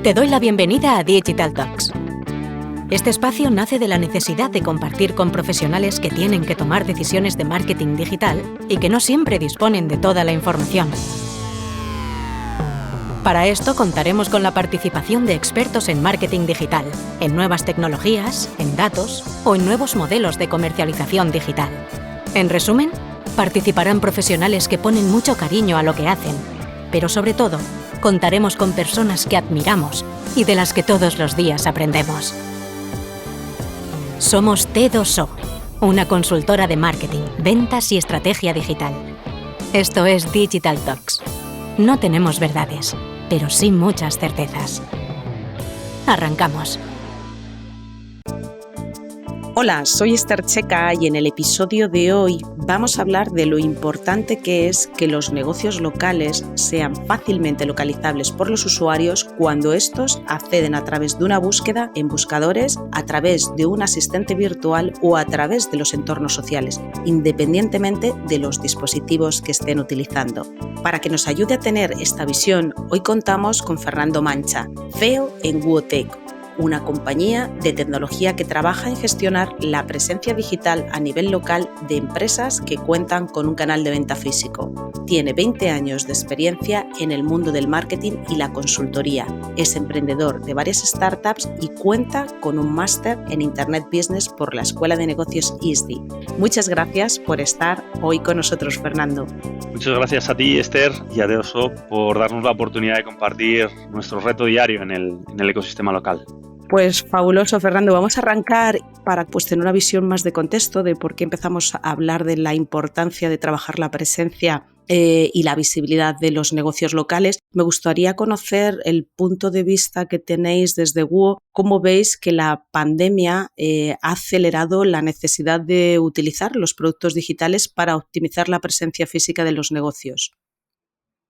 Te doy la bienvenida a Digital Talks. Este espacio nace de la necesidad de compartir con profesionales que tienen que tomar decisiones de marketing digital y que no siempre disponen de toda la información. Para esto contaremos con la participación de expertos en marketing digital, en nuevas tecnologías, en datos o en nuevos modelos de comercialización digital. En resumen, participarán profesionales que ponen mucho cariño a lo que hacen, pero sobre todo, contaremos con personas que admiramos y de las que todos los días aprendemos. Somos T2O, una consultora de marketing, ventas y estrategia digital. Esto es Digital Talks. No tenemos verdades, pero sí muchas certezas. Arrancamos. Hola, soy Esther Checa y en el episodio de hoy vamos a hablar de lo importante que es que los negocios locales sean fácilmente localizables por los usuarios cuando estos acceden a través de una búsqueda en buscadores, a través de un asistente virtual o a través de los entornos sociales, independientemente de los dispositivos que estén utilizando. Para que nos ayude a tener esta visión, hoy contamos con Fernando Mancha, CEO en WooTech, una compañía de tecnología que trabaja en gestionar la presencia digital a nivel local de empresas que cuentan con un canal de venta físico. Tiene 20 años de experiencia en el mundo del marketing y la consultoría. Es emprendedor de varias startups y cuenta con un máster en Internet Business por la Escuela de Negocios ISDI. Muchas gracias por estar hoy con nosotros, Fernando. Muchas gracias a ti, Esther, y a T2O por darnos la oportunidad de compartir nuestro reto diario en el ecosistema local. Pues fabuloso, Fernando. Vamos a arrancar para tener una visión más de contexto de por qué empezamos a hablar de la importancia de trabajar la presencia y la visibilidad de los negocios locales. Me gustaría conocer el punto de vista que tenéis desde WOO. ¿Cómo veis que la pandemia ha acelerado la necesidad de utilizar los productos digitales para optimizar la presencia física de los negocios?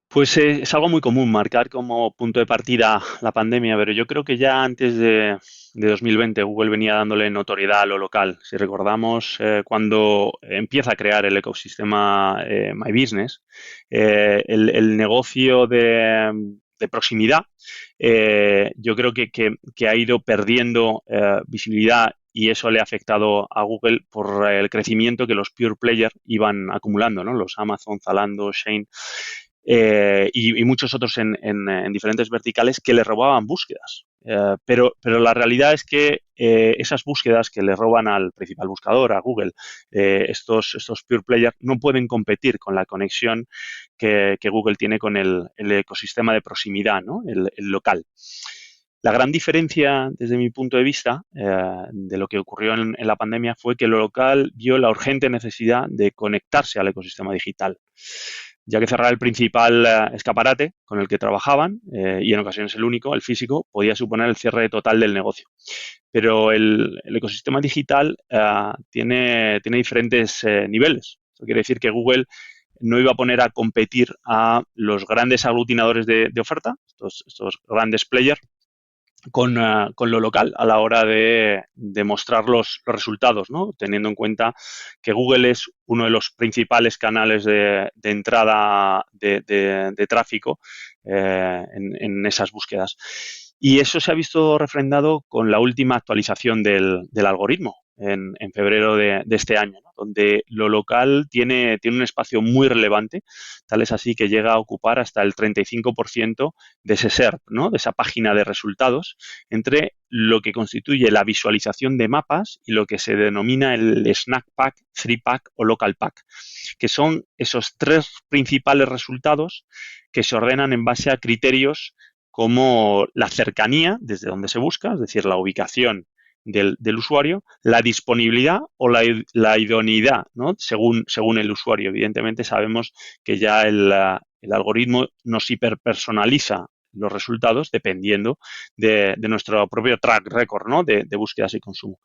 Pues es algo muy común marcar como punto de partida la pandemia, pero yo creo que ya antes de 2020 Google venía dándole notoriedad a lo local. Si recordamos, cuando empieza a crear el ecosistema My Business, el negocio de proximidad, yo creo que ha ido perdiendo visibilidad y eso le ha afectado a Google por el crecimiento que los pure players iban acumulando, ¿no? Los Amazon, Zalando, Shein. Y muchos otros en diferentes verticales que le robaban búsquedas. Pero la realidad es que esas búsquedas que le roban al principal buscador, a Google, estos pure players no pueden competir con la conexión que Google tiene con el ecosistema de proximidad, ¿no? El local. La gran diferencia, desde mi punto de vista, de lo que ocurrió en la pandemia fue que lo local vio la urgente necesidad de conectarse al ecosistema digital, ya que cerrar el principal escaparate con el que trabajaban, y en ocasiones el único, el físico, podía suponer el cierre total del negocio. Pero el ecosistema digital tiene diferentes niveles. Eso quiere decir que Google no iba a poner a competir a los grandes aglutinadores de oferta, estos grandes players, con lo local a la hora de mostrar los resultados, ¿no? Teniendo en cuenta que Google es uno de los principales canales de entrada de tráfico en esas búsquedas. Y eso se ha visto refrendado con la última actualización del algoritmo en febrero de este año, ¿no? Donde lo local tiene un espacio muy relevante, tal es así que llega a ocupar hasta el 35% de ese SERP, ¿no? De esa página de resultados, entre lo que constituye la visualización de mapas y lo que se denomina el Snack Pack, 3-Pack o Local Pack, que son esos tres principales resultados que se ordenan en base a criterios como la cercanía, desde donde se busca, es decir, la ubicación del usuario, la disponibilidad o la idoneidad, ¿no? Según el usuario. Evidentemente sabemos que ya el algoritmo nos hiperpersonaliza los resultados dependiendo de nuestro propio track record, ¿no? de búsquedas y consumo.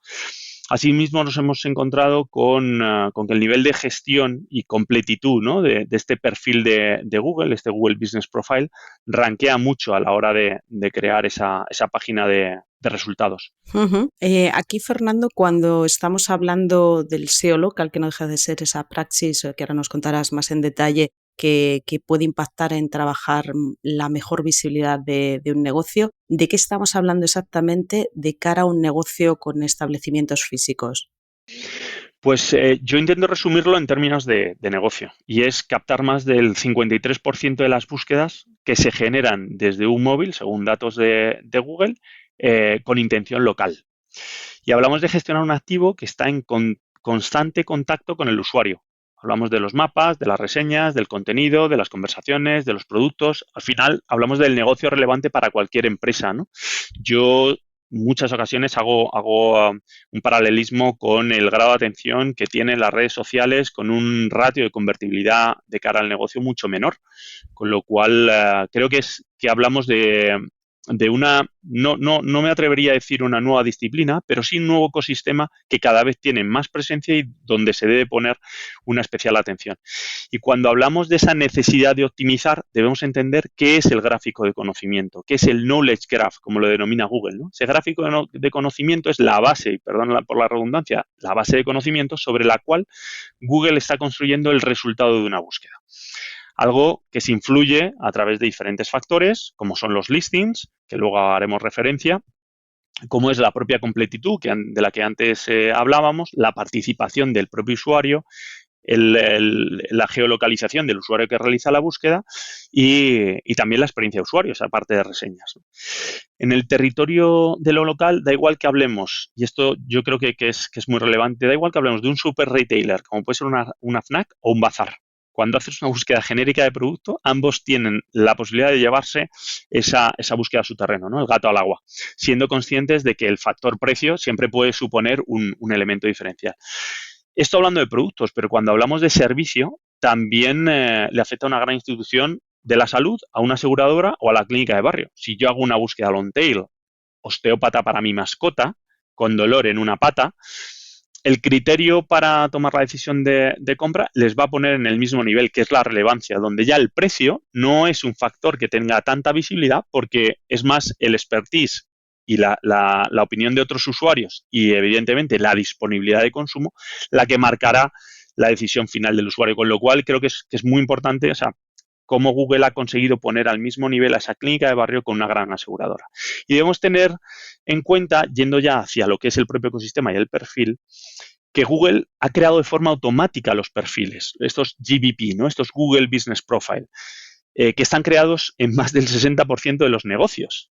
Asimismo, nos hemos encontrado con que el nivel de gestión y completitud, ¿no? de este perfil de Google, este Google Business Profile, rankea mucho a la hora de crear esa página de resultados. Uh-huh. Aquí, Fernando, cuando estamos hablando del SEO local, que no deja de ser esa praxis que ahora nos contarás más en detalle, que puede impactar en trabajar la mejor visibilidad de un negocio. ¿De qué estamos hablando exactamente de cara a un negocio con establecimientos físicos? Pues yo intento resumirlo en términos de negocio, y es captar más del 53% de las búsquedas que se generan desde un móvil, según datos de Google, con intención local. Y hablamos de gestionar un activo que está en constante contacto con el usuario. Hablamos de los mapas, de las reseñas, del contenido, de las conversaciones, de los productos. Al final, hablamos del negocio relevante para cualquier empresa, ¿no? Yo muchas ocasiones hago un paralelismo con el grado de atención que tienen las redes sociales con un ratio de convertibilidad de cara al negocio mucho menor. Con lo cual, creo que hablamos de una, no me atrevería a decir una nueva disciplina, pero sí un nuevo ecosistema que cada vez tiene más presencia y donde se debe poner una especial atención. Y cuando hablamos de esa necesidad de optimizar, debemos entender qué es el gráfico de conocimiento, qué es el knowledge graph, como lo denomina Google, ¿no? Ese gráfico de conocimiento es la base, y perdón por la redundancia, la base de conocimiento sobre la cual Google está construyendo el resultado de una búsqueda. Algo que se influye a través de diferentes factores, como son los listings, que luego haremos referencia, como es la propia completitud de la que antes hablábamos, la participación del propio usuario, la geolocalización del usuario que realiza la búsqueda y también la experiencia de usuario, esa parte de reseñas. En el territorio de lo local, da igual que hablemos, y esto yo creo que es muy relevante, da igual que hablemos de un super retailer, como puede ser una FNAC o un bazar. Cuando haces una búsqueda genérica de producto, ambos tienen la posibilidad de llevarse esa búsqueda a su terreno, ¿no? El gato al agua, siendo conscientes de que el factor precio siempre puede suponer un elemento diferencial. Esto hablando de productos, pero cuando hablamos de servicio, también le afecta a una gran institución de la salud, a una aseguradora o a la clínica de barrio. Si yo hago una búsqueda long tail, osteópata para mi mascota, con dolor en una pata, el criterio para tomar la decisión de compra les va a poner en el mismo nivel, que es la relevancia, donde ya el precio no es un factor que tenga tanta visibilidad porque es más el expertise y la opinión de otros usuarios y, evidentemente, la disponibilidad de consumo la que marcará la decisión final del usuario. Con lo cual, creo que es muy importante, o sea, cómo Google ha conseguido poner al mismo nivel a esa clínica de barrio con una gran aseguradora. Y debemos tener en cuenta, yendo ya hacia lo que es el propio ecosistema y el perfil, que Google ha creado de forma automática los perfiles, estos GBP, ¿no? Estos Google Business Profile, que están creados en más del 60% de los negocios.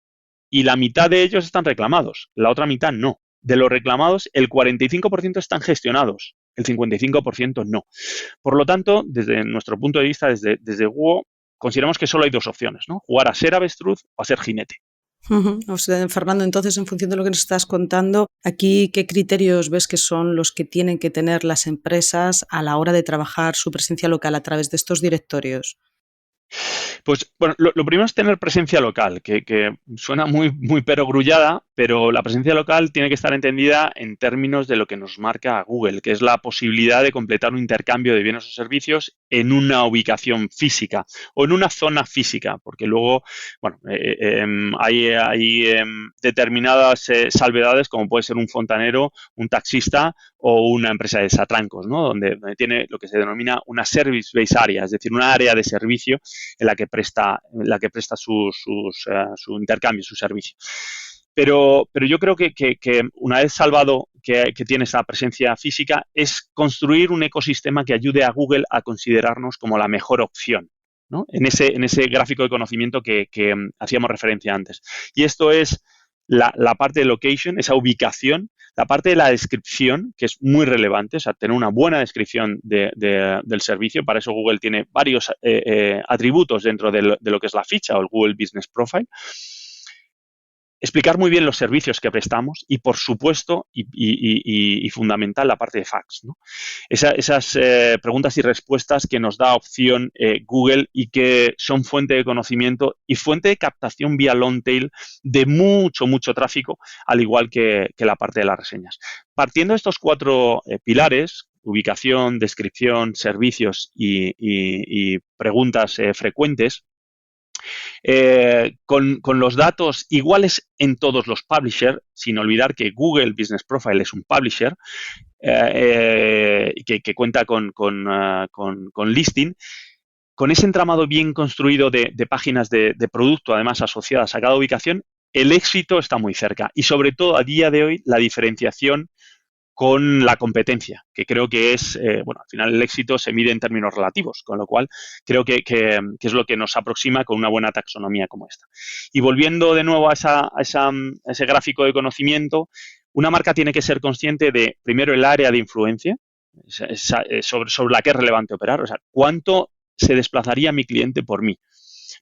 Y la mitad de ellos están reclamados, la otra mitad no. De los reclamados, el 45% están gestionados, el 55% no. Por lo tanto, desde nuestro punto de vista, desde Google, consideramos que solo hay dos opciones, ¿no? Jugar a ser avestruz o a ser jinete. O sea, Fernando, entonces, en función de lo que nos estás contando, aquí, ¿qué criterios ves que son los que tienen que tener las empresas a la hora de trabajar su presencia local a través de estos directorios? Pues bueno, lo primero es tener presencia local, que suena muy perogrullada, pero la presencia local tiene que estar entendida en términos de lo que nos marca Google, que es la posibilidad de completar un intercambio de bienes o servicios en una ubicación física o en una zona física, porque luego, bueno, hay determinadas salvedades, como puede ser un fontanero, un taxista o una empresa de desatrancos, ¿no? Donde tiene lo que se denomina una service-based area, es decir, una área de servicio en la que presta su intercambio, su servicio. Pero yo creo que una vez salvado que tiene esa presencia física, es construir un ecosistema que ayude a Google a considerarnos como la mejor opción, ¿no? En ese gráfico de conocimiento que hacíamos referencia antes. Y esto es la parte de location, esa ubicación, la parte de la descripción, que es muy relevante, o sea, tener una buena descripción del servicio. Para eso Google tiene varios atributos dentro de lo que es la ficha o el Google Business Profile. Explicar muy bien los servicios que prestamos y, por supuesto, y fundamental, la parte de facts, ¿no? Esas preguntas y respuestas que nos da opción Google y que son fuente de conocimiento y fuente de captación vía long tail de mucho tráfico, al igual que la parte de las reseñas. Partiendo de estos cuatro pilares, ubicación, descripción, servicios y preguntas frecuentes, con los datos iguales en todos los publishers, sin olvidar que Google Business Profile es un publisher que cuenta con listing, con ese entramado bien construido de páginas de producto, además asociadas a cada ubicación, el éxito está muy cerca. Y sobre todo, a día de hoy, la diferenciación con la competencia, que creo que es, al final el éxito se mide en términos relativos, con lo cual creo que es lo que nos aproxima con una buena taxonomía como esta. Y volviendo de nuevo a ese gráfico de conocimiento, una marca tiene que ser consciente de, primero, el área de influencia, sobre la que es relevante operar, o sea, cuánto se desplazaría mi cliente por mí.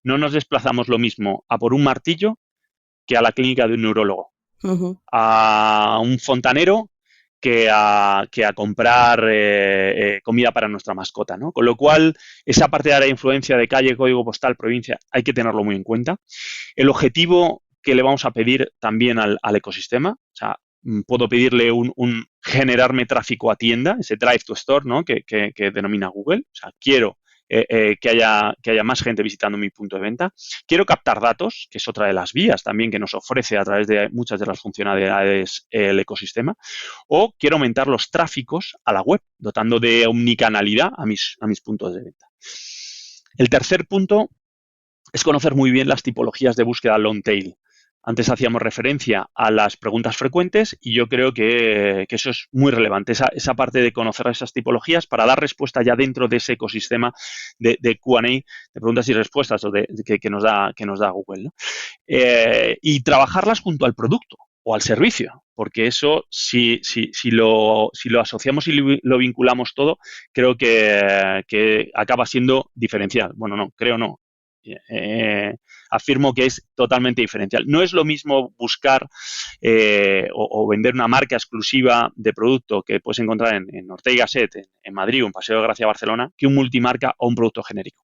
No nos desplazamos lo mismo a por un martillo que a la clínica de un neurólogo, a un fontanero que a comprar comida para nuestra mascota, ¿no? Con lo cual, esa parte de área de influencia de calle, código postal, provincia, hay que tenerlo muy en cuenta. El objetivo que le vamos a pedir también al ecosistema, o sea, puedo pedirle un generarme tráfico a tienda, ese drive to store, ¿no? que denomina Google. O sea, quiero que haya más gente visitando mi punto de venta. Quiero captar datos, que es otra de las vías también que nos ofrece a través de muchas de las funcionalidades el ecosistema. O quiero aumentar los tráficos a la web, dotando de omnicanalidad a mis puntos de venta. El tercer punto es conocer muy bien las tipologías de búsqueda long tail. Antes hacíamos referencia a las preguntas frecuentes y yo creo que eso es muy relevante, esa parte de conocer esas tipologías para dar respuesta ya dentro de ese ecosistema de Q&A, de preguntas y respuestas que nos da Google, ¿no? Y trabajarlas junto al producto o al servicio, porque eso, si lo asociamos y lo vinculamos todo, creo que acaba siendo diferencial. Bueno, no, creo no. Afirmo que es totalmente diferencial. No es lo mismo buscar o vender una marca exclusiva de producto que puedes encontrar en Ortega y Gasset, en Madrid o en Paseo de Gracia, Barcelona, que un multimarca o un producto genérico.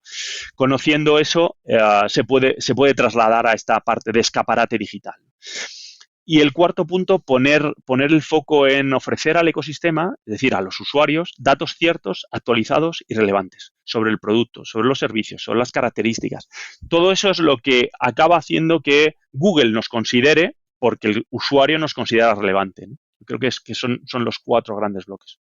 Conociendo eso, se puede trasladar a esta parte de escaparate digital. Y el cuarto punto, poner el foco en ofrecer al ecosistema, es decir, a los usuarios, datos ciertos, actualizados y relevantes sobre el producto, sobre los servicios, sobre las características. Todo eso es lo que acaba haciendo que Google nos considere porque el usuario nos considera relevante, ¿no? Creo que son los 4 grandes bloques.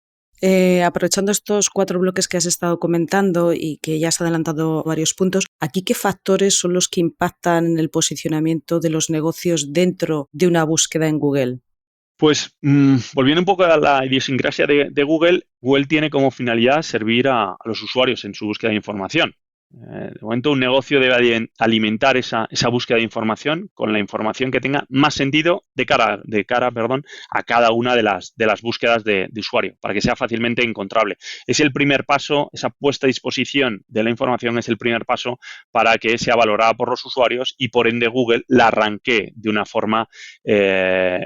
Aprovechando estos 4 bloques que has estado comentando y que ya has adelantado varios puntos, ¿aquí qué factores son los que impactan en el posicionamiento de los negocios dentro de una búsqueda en Google? Pues volviendo un poco a la idiosincrasia de Google, Google tiene como finalidad servir a los usuarios en su búsqueda de información. De momento, un negocio debe alimentar esa búsqueda de información con la información que tenga más sentido de cara a cada una de las búsquedas de usuario, para que sea fácilmente encontrable. Es el primer paso, esa puesta a disposición de la información es el primer paso para que sea valorada por los usuarios y, por ende, Google la arranque de una forma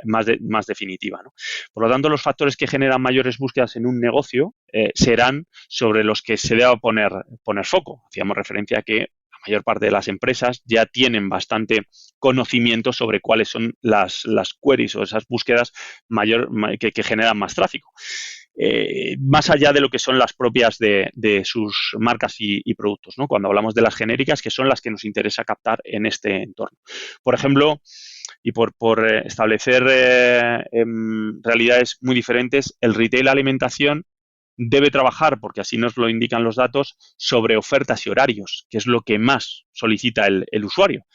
más definitiva, ¿no? Por lo tanto, los factores que generan mayores búsquedas en un negocio serán sobre los que se deba poner foco. Hacíamos referencia a que la mayor parte de las empresas ya tienen bastante conocimiento sobre cuáles son las queries o esas búsquedas que generan más tráfico. Más allá de lo que son las propias de sus marcas y productos, ¿no? Cuando hablamos de las genéricas, que son las que nos interesa captar en este entorno. Por ejemplo, y por establecer realidades muy diferentes, el retail alimentación debe trabajar, porque así nos lo indican los datos, sobre ofertas y horarios, que es lo que más solicita el usuario.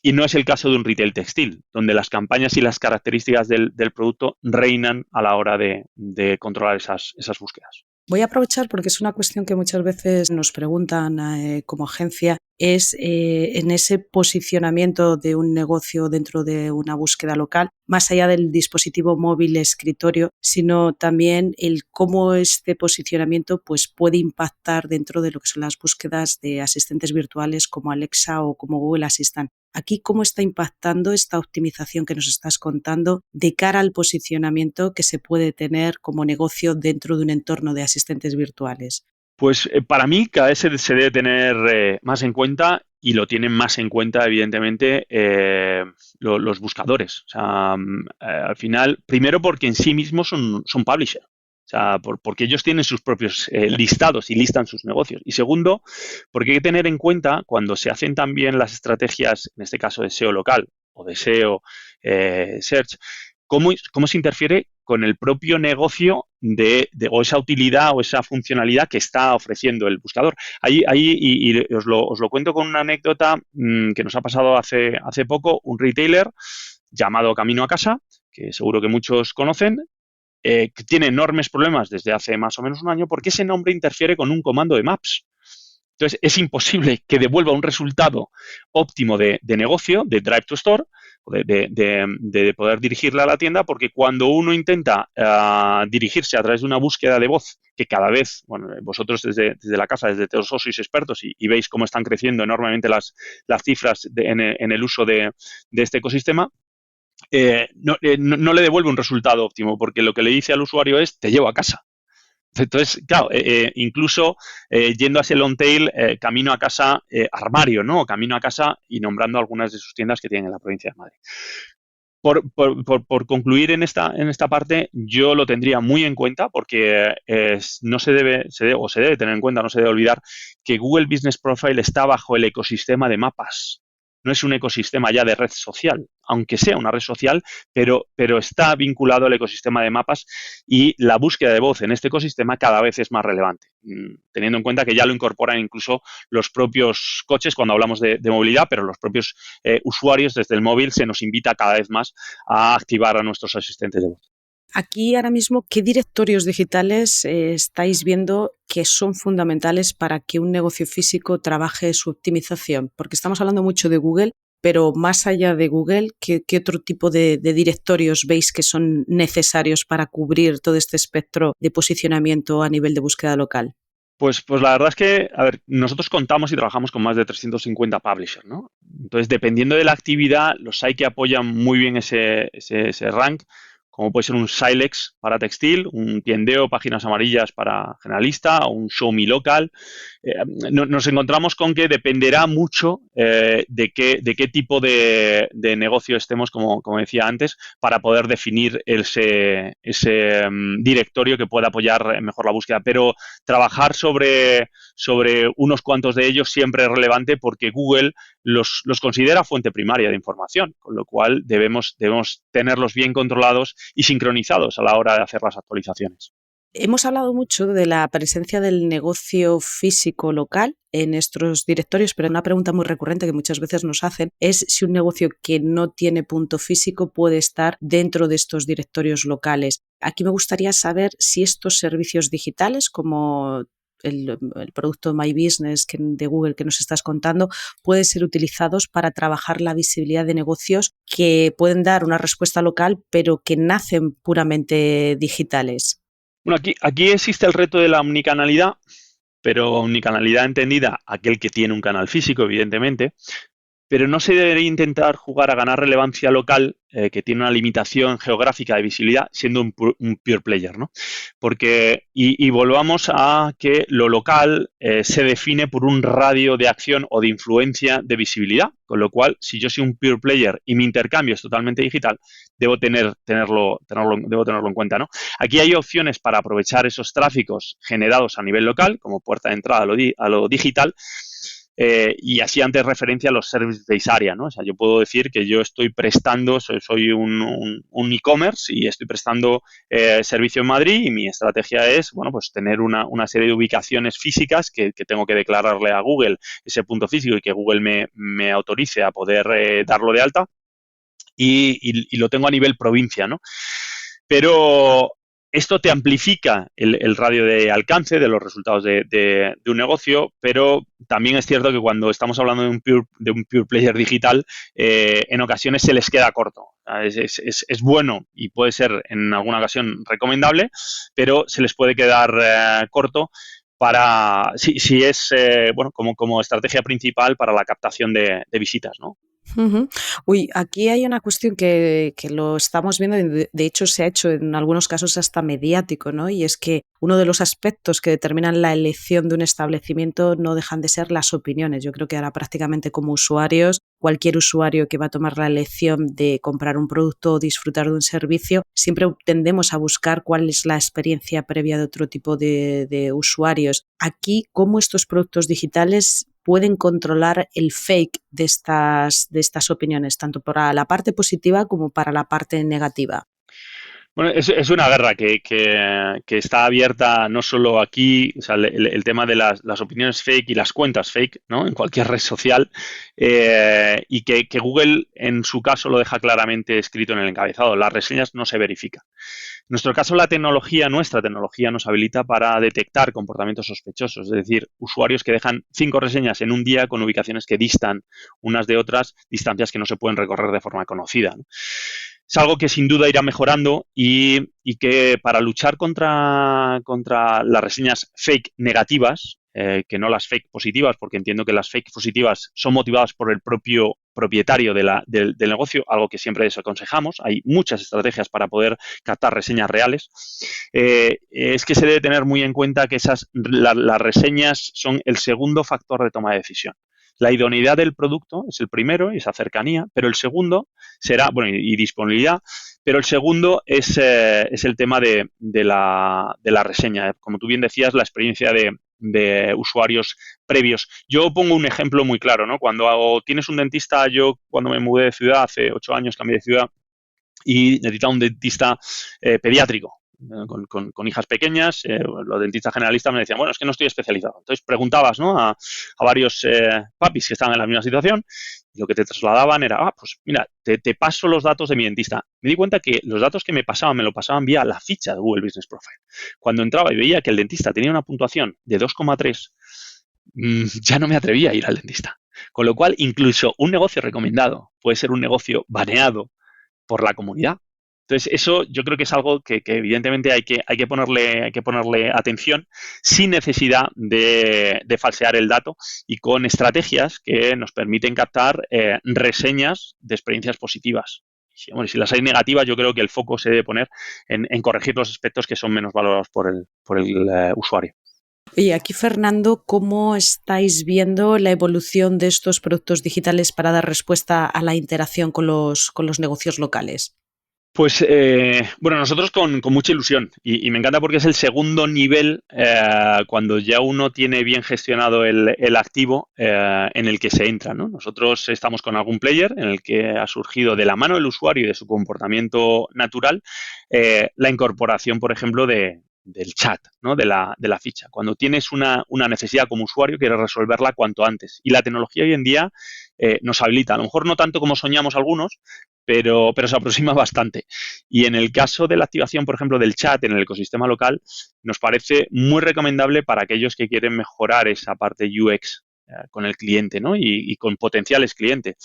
Y no es el caso de un retail textil, donde las campañas y las características del producto reinan a la hora de controlar esas búsquedas. Voy a aprovechar porque es una cuestión que muchas veces nos preguntan como agencia, es en ese posicionamiento de un negocio dentro de una búsqueda local, más allá del dispositivo móvil escritorio, sino también el cómo este posicionamiento pues, puede impactar dentro de lo que son las búsquedas de asistentes virtuales como Alexa o como Google Assistant. Aquí, ¿cómo está impactando esta optimización que nos estás contando de cara al posicionamiento que se puede tener como negocio dentro de un entorno de asistentes virtuales? Pues para mí cada vez se debe tener más en cuenta y lo tienen más en cuenta, evidentemente, los buscadores. O sea, al final, primero porque en sí mismos son publisher. O sea, porque ellos tienen sus propios listados y listan sus negocios. Y segundo, porque hay que tener en cuenta cuando se hacen también las estrategias, en este caso de SEO local o de SEO Search, cómo se interfiere con el propio negocio o esa utilidad o esa funcionalidad que está ofreciendo el buscador. Y os lo cuento con una anécdota que nos ha pasado hace poco. Un retailer llamado Camino a Casa, que seguro que muchos conocen, que tiene enormes problemas desde hace más o menos un año porque ese nombre interfiere con un comando de Maps. Entonces, es imposible que devuelva un resultado óptimo de negocio, de Drive to Store, de poder dirigirle a la tienda, porque cuando uno intenta dirigirse a través de una búsqueda de voz, que cada vez, bueno, vosotros desde la casa, desde Teosos sois expertos y veis cómo están creciendo enormemente las cifras en el uso de este ecosistema, no le devuelve un resultado óptimo, porque lo que le dice al usuario es, te llevo a casa. Entonces, claro, incluso yendo a ese long tail, camino a casa armario, ¿no? O camino a casa y nombrando algunas de sus tiendas que tienen en la provincia de Madrid. Por concluir en esta parte, yo lo tendría muy en cuenta porque no se debe tener en cuenta, no se debe olvidar que Google Business Profile está bajo el ecosistema de mapas. No es un ecosistema ya de red social, aunque sea una red social, pero está vinculado al ecosistema de mapas y la búsqueda de voz en este ecosistema cada vez es más relevante, teniendo en cuenta que ya lo incorporan incluso los propios coches cuando hablamos de movilidad, pero los propios usuarios desde el móvil se nos invita cada vez más a activar a nuestros asistentes de voz. Aquí ahora mismo, ¿qué directorios digitales estáis viendo que son fundamentales para que un negocio físico trabaje su optimización? Porque estamos hablando mucho de Google, pero más allá de Google, ¿qué otro tipo de directorios veis que son necesarios para cubrir todo este espectro de posicionamiento a nivel de búsqueda local? Pues la verdad es que, a ver, nosotros contamos y trabajamos con más de 350 publishers, ¿no? Entonces, dependiendo de la actividad, los hay que apoyan muy bien ese rank, como puede ser un Silex para textil, un Tiendeo, páginas amarillas para generalista, o un Show Me Local. Nos encontramos con que dependerá mucho de qué tipo de negocio estemos, como decía antes, para poder definir ese directorio que pueda apoyar mejor la búsqueda. Pero trabajar sobre unos cuantos de ellos siempre es relevante porque Google los considera fuente primaria de información, con lo cual debemos tenerlos bien controlados y sincronizados a la hora de hacer las actualizaciones. Hemos hablado mucho de la presencia del negocio físico local en nuestros directorios, pero una pregunta muy recurrente que muchas veces nos hacen es si un negocio que no tiene punto físico puede estar dentro de estos directorios locales. Aquí me gustaría saber si estos servicios digitales, como el producto My Business de Google que nos estás contando, pueden ser utilizados para trabajar la visibilidad de negocios que pueden dar una respuesta local, pero que nacen puramente digitales. Bueno, aquí existe el reto de la omnicanalidad, pero omnicanalidad entendida aquel que tiene un canal físico, evidentemente, pero no se debería intentar jugar a ganar relevancia local, que tiene una limitación geográfica de visibilidad, siendo un pure player, ¿no? Porque, y volvamos a que lo local se define por un radio de acción o de influencia de visibilidad, con lo cual, si yo soy un pure player y mi intercambio es totalmente digital, debo tenerlo en cuenta, ¿no? Aquí hay opciones para aprovechar esos tráficos generados a nivel local, como puerta de entrada a lo digital, y así antes referencia a los service-based area, ¿no? O sea, yo puedo decir que yo estoy prestando, soy un e-commerce y estoy prestando servicio en Madrid y mi estrategia es, bueno, pues tener una serie de ubicaciones físicas que tengo que declararle a Google ese punto físico y que Google me autorice a poder darlo de alta y lo tengo a nivel provincia, ¿no? Pero esto te amplifica el radio de alcance de los resultados de un negocio, pero también es cierto que cuando estamos hablando de un pure player digital, en ocasiones se les queda corto. Es bueno y puede ser en alguna ocasión recomendable, pero se les puede quedar corto para si es bueno como estrategia principal para la captación de visitas, ¿no? Uh-huh. Uy, aquí hay una cuestión que lo estamos viendo, de hecho se ha hecho en algunos casos hasta mediático, ¿no? Y es que uno de los aspectos que determinan la elección de un establecimiento no dejan de ser las opiniones. Yo creo que ahora prácticamente como usuarios, cualquier usuario que va a tomar la elección de comprar un producto o disfrutar de un servicio, siempre tendemos a buscar cuál es la experiencia previa de otro tipo de usuarios. Aquí, ¿cómo estos productos digitales pueden controlar el fake de estas opiniones, tanto para la parte positiva como para la parte negativa? Bueno, es una guerra que está abierta no solo aquí, o sea, el tema de las opiniones fake y las cuentas fake, ¿no? En cualquier red social, y que Google en su caso lo deja claramente escrito en el encabezado. Las reseñas no se verifican. En nuestro caso, nuestra tecnología nos habilita para detectar comportamientos sospechosos, es decir, usuarios que dejan 5 reseñas en un día con ubicaciones que distan unas de otras, distancias que no se pueden recorrer de forma conocida, ¿no? Es algo que sin duda irá mejorando y que para luchar contra las reseñas fake negativas, que no las fake positivas, porque entiendo que las fake positivas son motivadas por el propio propietario del negocio, algo que siempre desaconsejamos. Hay muchas estrategias para poder captar reseñas reales. Es que se debe tener muy en cuenta que las reseñas son el segundo factor de toma de decisión. La idoneidad del producto es el primero, esa cercanía, pero el segundo será, bueno, y disponibilidad, pero el segundo es el tema de la reseña. Como tú bien decías, la experiencia de usuarios previos. Yo pongo un ejemplo muy claro, ¿no? Cuando tienes un dentista, yo cuando me mudé de ciudad, hace 8 años cambié de ciudad y necesitaba un dentista pediátrico. Con hijas pequeñas, los dentistas generalistas me decían, bueno, es que no estoy especializado. Entonces preguntabas, ¿no? a varios papis que estaban en la misma situación y lo que te trasladaban era, pues mira, te paso los datos de mi dentista. Me di cuenta que los datos que me lo pasaban vía la ficha de Google Business Profile. Cuando entraba y veía que el dentista tenía una puntuación de 2,3, ya no me atrevía a ir al dentista. Con lo cual, incluso un negocio recomendado puede ser un negocio baneado por la comunidad. Entonces, eso yo creo que es algo que evidentemente hay que ponerle atención sin necesidad de falsear el dato y con estrategias que nos permiten captar reseñas de experiencias positivas. Bueno, si las hay negativas, yo creo que el foco se debe poner en corregir los aspectos que son menos valorados por el usuario. Y aquí, Fernando, ¿cómo estáis viendo la evolución de estos productos digitales para dar respuesta a la interacción con los negocios locales? Pues bueno, nosotros con mucha ilusión y me encanta porque es el segundo nivel cuando ya uno tiene bien gestionado el activo en el que se entra, ¿no? Nosotros estamos con algún player en el que ha surgido de la mano del usuario y de su comportamiento natural la incorporación, por ejemplo, del chat, ¿no? de la ficha. Cuando tienes una necesidad como usuario, quieres resolverla cuanto antes. Y la tecnología hoy en día nos habilita, a lo mejor no tanto como soñamos algunos, pero se aproxima bastante. Y en el caso de la activación, por ejemplo, del chat en el ecosistema local, nos parece muy recomendable para aquellos que quieren mejorar esa parte UX con el cliente, ¿no? y con potenciales clientes.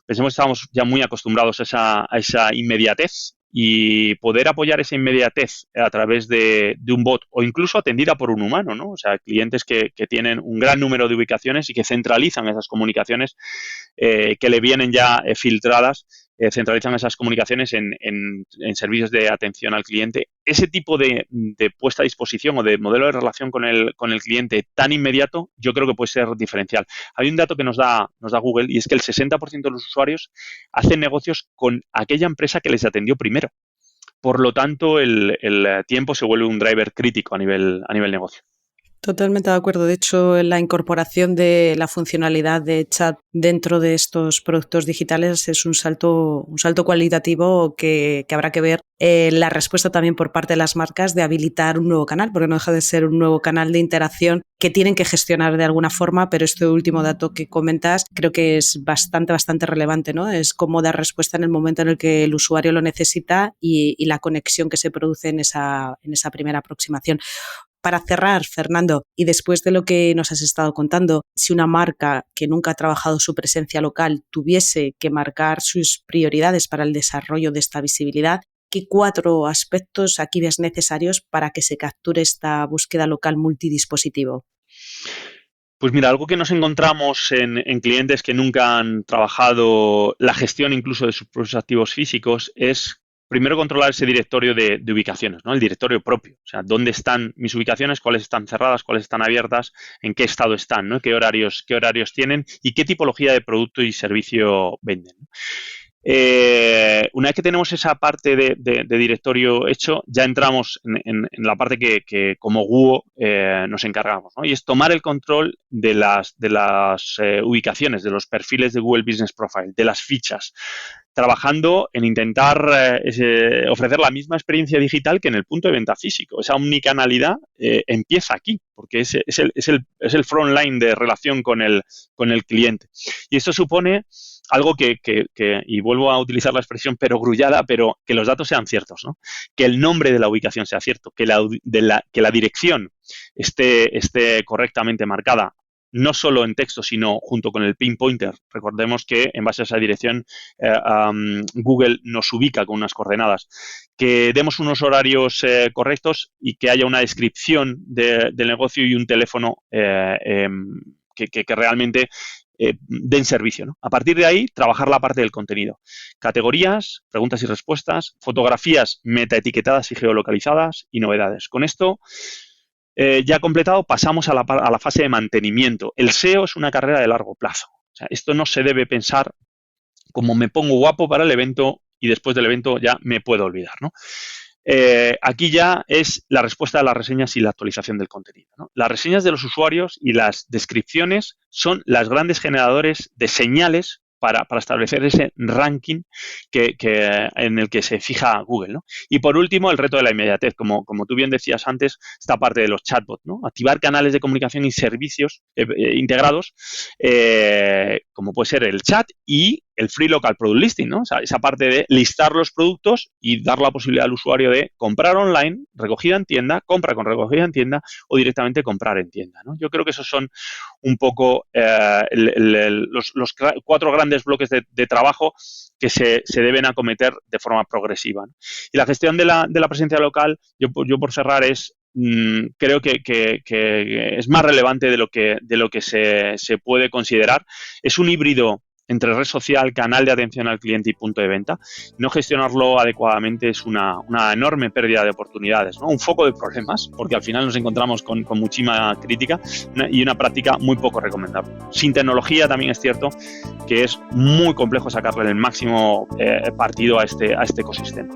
Pensemos que estamos ya muy acostumbrados a esa inmediatez y poder apoyar esa inmediatez a través de un bot o incluso atendida por un humano, ¿no? O sea, clientes que tienen un gran número de ubicaciones y que centralizan esas comunicaciones que le vienen ya filtradas, centralizan esas comunicaciones en servicios de atención al cliente. Ese tipo de puesta a disposición o de modelo de relación con el cliente tan inmediato, yo creo que puede ser diferencial. Hay un dato que nos da Google y es que el 60% de los usuarios hacen negocios con aquella empresa que les atendió primero. Por lo tanto, el tiempo se vuelve un driver crítico a nivel negocio. Totalmente de acuerdo. De hecho, la incorporación de la funcionalidad de chat dentro de estos productos digitales es un salto cualitativo que habrá que ver la respuesta también por parte de las marcas de habilitar un nuevo canal, porque no deja de ser un nuevo canal de interacción que tienen que gestionar de alguna forma, pero este último dato que comentas creo que es bastante relevante, ¿no? Es cómo dar respuesta en el momento en el que el usuario lo necesita y la conexión que se produce en esa primera aproximación. Para cerrar, Fernando, y después de lo que nos has estado contando, si una marca que nunca ha trabajado su presencia local tuviese que marcar sus prioridades para el desarrollo de esta visibilidad, ¿qué 4 aspectos aquí ves necesarios para que se capture esta búsqueda local multidispositivo? Pues mira, algo que nos encontramos en clientes que nunca han trabajado la gestión incluso de sus propios activos físicos es primero controlar ese directorio de ubicaciones, ¿no? El directorio propio. O sea, dónde están mis ubicaciones, cuáles están cerradas, cuáles están abiertas, en qué estado están, ¿no? Qué horarios tienen y qué tipología de producto y servicio venden, ¿no? Una vez que tenemos esa parte de directorio hecho, ya entramos en la parte que como GUO nos encargamos, ¿no? Y es tomar el control de las ubicaciones, de los perfiles de Google Business Profile, de las fichas, trabajando en intentar ofrecer la misma experiencia digital que en el punto de venta físico. Esa omnicanalidad empieza aquí, porque es el front line de relación con el cliente. Y esto supone algo que, y vuelvo a utilizar la expresión perogrullada, pero que los datos sean ciertos, ¿no? Que el nombre de la ubicación sea cierto, que la dirección esté correctamente marcada, no solo en texto, sino junto con el pin pointer. Recordemos que en base a esa dirección Google nos ubica con unas coordenadas. Que demos unos horarios correctos y que haya una descripción del negocio y un teléfono que realmente den servicio, ¿no? A partir de ahí, trabajar la parte del contenido. Categorías, preguntas y respuestas, fotografías metaetiquetadas y geolocalizadas y novedades. Con esto ya completado, pasamos a la fase de mantenimiento. El SEO es una carrera de largo plazo. O sea, esto no se debe pensar como me pongo guapo para el evento y después del evento ya me puedo olvidar, ¿no? Aquí ya es la respuesta a las reseñas y la actualización del contenido, ¿no? Las reseñas de los usuarios y las descripciones son los grandes generadores de señales para establecer ese ranking en el que se fija Google, ¿no? Y por último, el reto de la inmediatez. Como tú bien decías antes, esta parte de los chatbots, ¿no? Activar canales de comunicación y servicios integrados, como puede ser el chat y el Free Local Product Listing, ¿no? O sea, esa parte de listar los productos y dar la posibilidad al usuario de comprar online, recogida en tienda, compra con recogida en tienda o directamente comprar en tienda, ¿no? Yo creo que esos son un poco los 4 grandes bloques de trabajo que se deben acometer de forma progresiva, ¿no? Y la gestión de la presencia local, yo por cerrar, creo que es más relevante de lo que se puede considerar. Es un híbrido entre red social, canal de atención al cliente y punto de venta. No gestionarlo adecuadamente es una enorme pérdida de oportunidades, ¿no? Un foco de problemas, porque al final nos encontramos con muchísima crítica y una práctica muy poco recomendable. Sin tecnología también es cierto que es muy complejo sacarle el máximo partido a este ecosistema.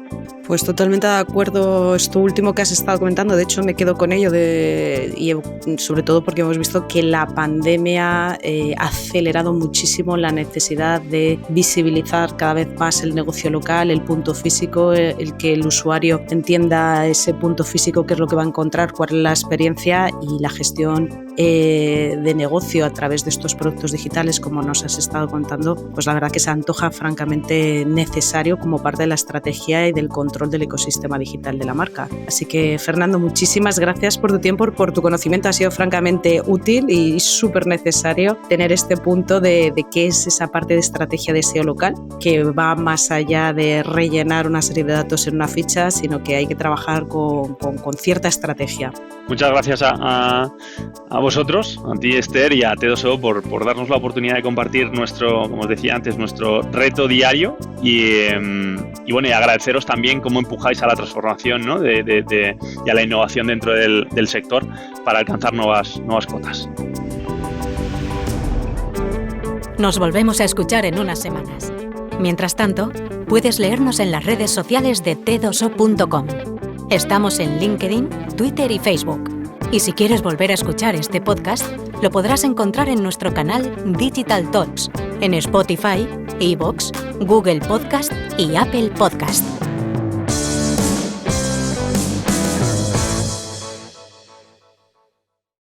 Pues totalmente de acuerdo esto último que has estado comentando. De hecho, me quedo con ello y sobre todo porque hemos visto que la pandemia ha acelerado muchísimo la necesidad de visibilizar cada vez más el negocio local, el punto físico, el que el usuario entienda ese punto físico, qué es lo que va a encontrar, cuál es la experiencia y la gestión de negocio a través de estos productos digitales, como nos has estado contando, pues la verdad que se antoja francamente necesario como parte de la estrategia y del control del ecosistema digital de la marca. Así que, Fernando, muchísimas gracias por tu tiempo, por tu conocimiento. Ha sido francamente útil y súper necesario tener este punto de qué es esa parte de estrategia de SEO local, que va más allá de rellenar una serie de datos en una ficha, sino que hay que trabajar con cierta estrategia. Muchas gracias a vosotros, a ti, Esther, y a T2O por darnos la oportunidad de compartir como os decía antes, nuestro reto diario y bueno, y agradeceros también cómo empujáis a la transformación, ¿no? y a la innovación dentro del sector para alcanzar nuevas cotas. Nos volvemos a escuchar en unas semanas. Mientras tanto, puedes leernos en las redes sociales de t2o.com. Estamos en LinkedIn, Twitter y Facebook. Y si quieres volver a escuchar este podcast, lo podrás encontrar en nuestro canal Digital Talks, en Spotify, iVoox, Google Podcast y Apple Podcast.